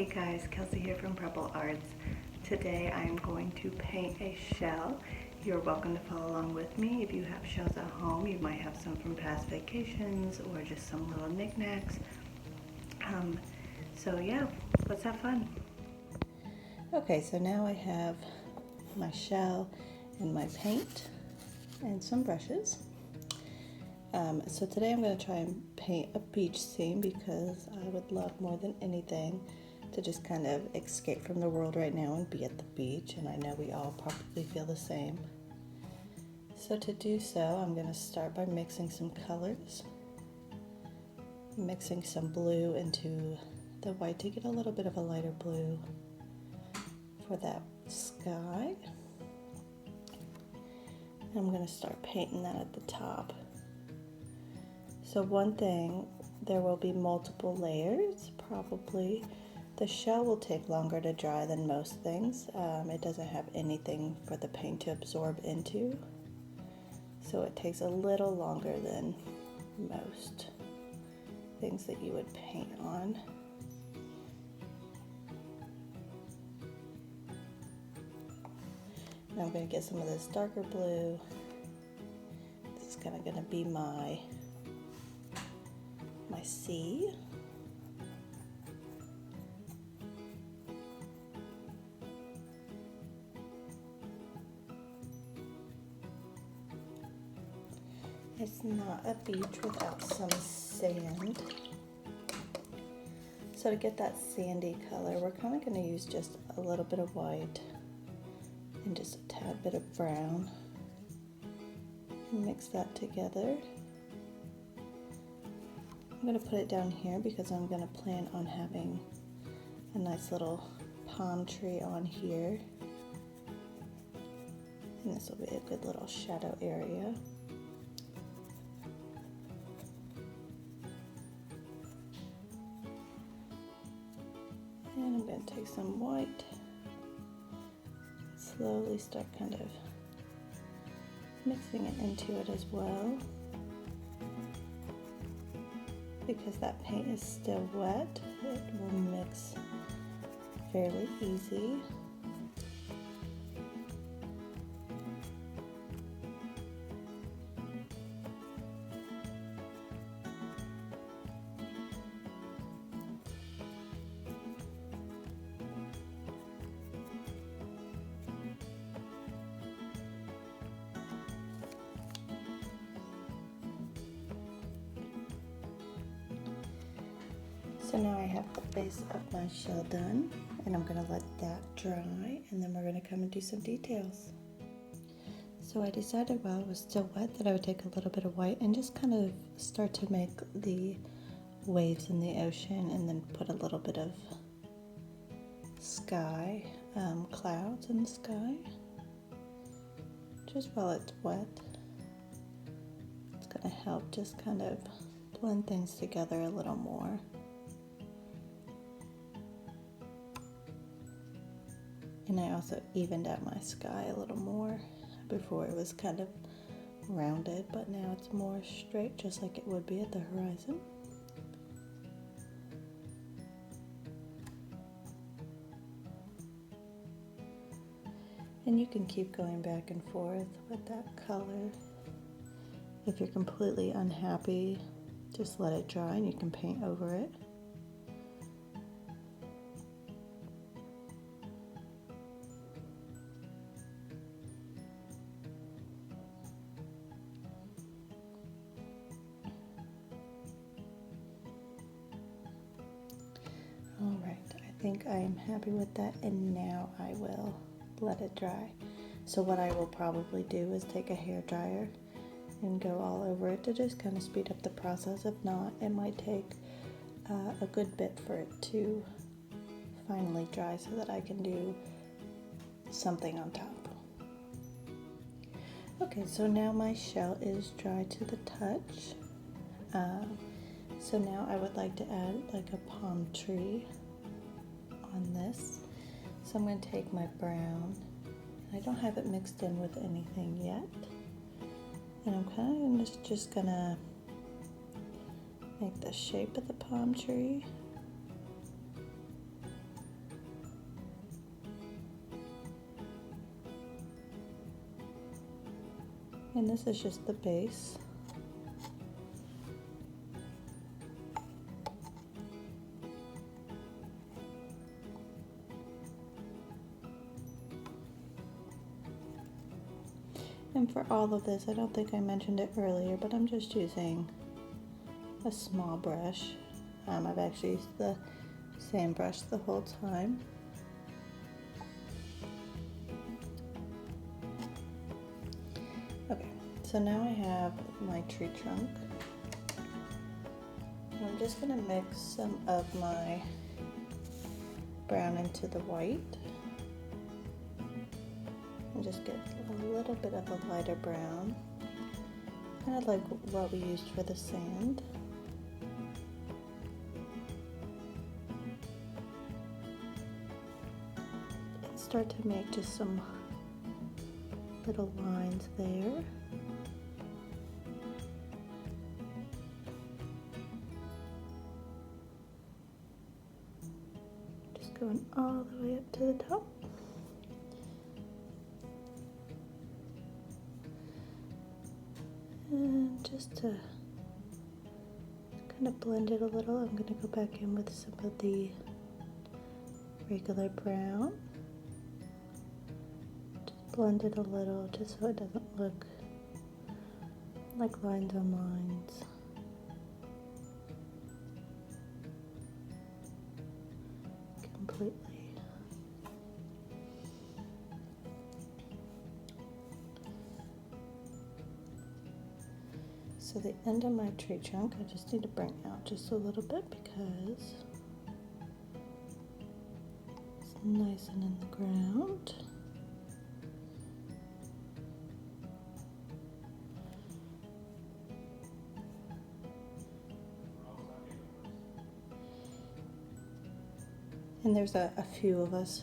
Hey guys, Kelsey here from Purple Arts. Today I'm going to paint a shell. You're welcome to follow along with me. If you have shells at home, you might have some from past vacations or just some little knickknacks. So yeah, let's have fun. Okay, so now I have my shell and my paint and some brushes. So today I'm going to try and paint a beach scene because I would love more than anything to just kind of escape from the world right now and be at the beach, and I know we all probably feel the same. So to do so, I'm going to start by mixing some colors, mixing some blue into the white to get a little bit of a lighter blue for that sky. And I'm going to start painting that at the top. So one thing, there will be multiple layers, probably. The shell will take longer to dry than most things. It doesn't have anything for the paint to absorb into, so it takes a little longer than most things that you would paint on. Now I'm going to get some of this darker blue. This is kind of going to be my sea. It's not a beach without some sand. So to get that sandy color, we're kind of going to use just a little bit of white and just a tad bit of brown and mix that together. I'm going to put it down here because I'm going to plan on having a nice little palm tree on here, and this will be a good little shadow area. And I'm going to take some white, slowly start kind of mixing it into it as well, because that paint is still wet. It will mix fairly easy. So now I have the base of my shell done, and I'm going to let that dry, and then we're going to come and do some details. So I decided while it was still wet that I would take a little bit of white and just kind of start to make the waves in the ocean, and then put a little bit of sky, clouds in the sky, just while it's wet. It's going to help just kind of blend things together a little more. And I also evened out my sky a little more. Before it was kind of rounded, but now it's more straight, just like it would be at the horizon. And you can keep going back and forth with that color. If you're completely unhappy, just let it dry and you can paint over it. Alright, I think I am happy with that, and now I will let it dry. So what I will probably do is take a hair dryer and go all over it to just kind of speed up the process. If not, it might take a good bit for it to finally dry so that I can do something on top. Okay, so now my shell is dry to the touch. So now I would like to add like a palm tree on this. So I'm going to take my brown. I don't have it mixed in with anything yet. And I'm kind of just going to make the shape of the palm tree. And this is just the base. And for all of this, I don't think I mentioned it earlier, but I'm just using a small brush. I've actually used the same brush the whole time. Okay, so now I have my tree trunk. And I'm just gonna mix some of my brown into the white. And just get a little bit of a lighter brown, kind of like what we used for the sand. And start to make just some little lines there. Just going all the way up to the top. And just to kind of blend it a little, I'm going to go back in with some of the regular brown. Just blend it a little just so it doesn't look like lines on lines. Completely. So the end of my tree trunk, I just need to bring out just a little bit because it's nice and in the ground. And there's a few of us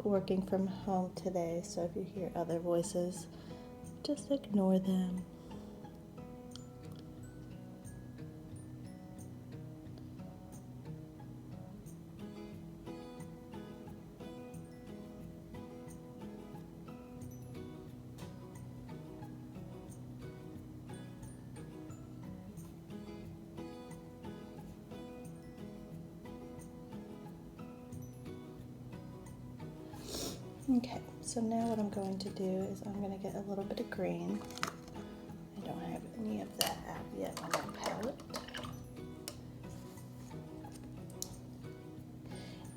working from home today, so if you hear other voices, just ignore them. Okay, so now what I'm going to do is I'm going to get a little bit of green. I don't have any of that out yet on my palette.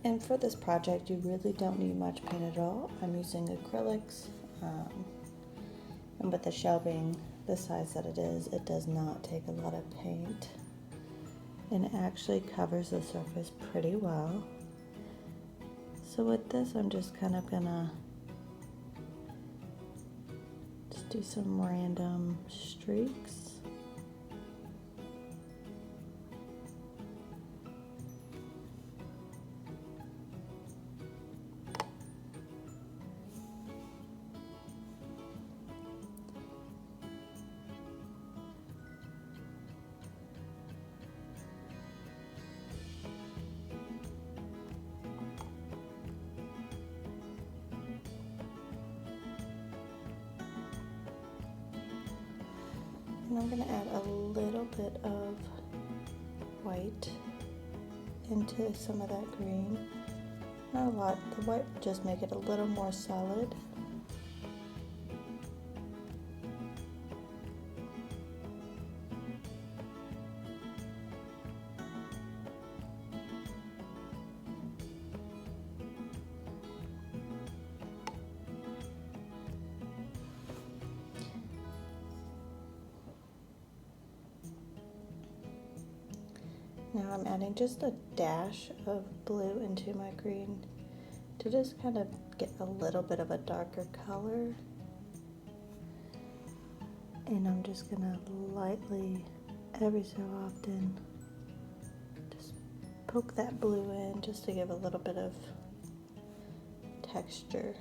And for this project, you really don't need much paint at all. I'm using acrylics, and with the shell being the size that it is, it does not take a lot of paint. And it actually covers the surface pretty well. So with this, I'm just kind of gonna just do some random streaks. And I'm going to add a little bit of white into some of that green. Not a lot. The white will just make it a little more solid. Now I'm adding just a dash of blue into my green to just kind of get a little bit of a darker color. And I'm just gonna lightly, every so often, just poke that blue in just to give a little bit of texture.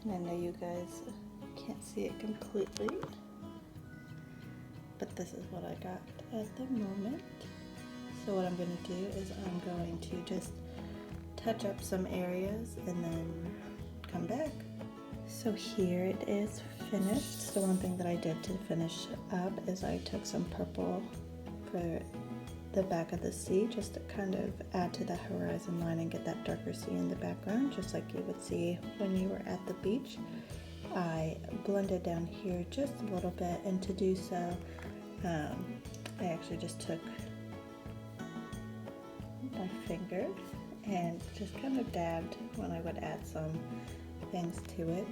And I know you guys can't see it completely, but this is what I got at the moment. So what I'm going to do is I'm going to just touch up some areas and then come back. So here it is finished. So one thing that I did to finish up is I took some purple for the back of the sea just to kind of add to the horizon line and get that darker sea in the background, just like you would see when you were at the beach. I blended down here just a little bit, and to do so I actually just took my finger and just kind of dabbed when I would add some things to it,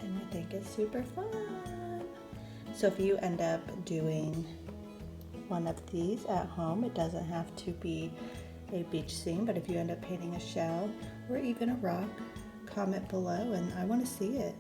and I think it's super fun. So if you end up doing one of these at home, it doesn't have to be a beach scene, but if you end up painting a shell or even a rock, comment below and I want to see it.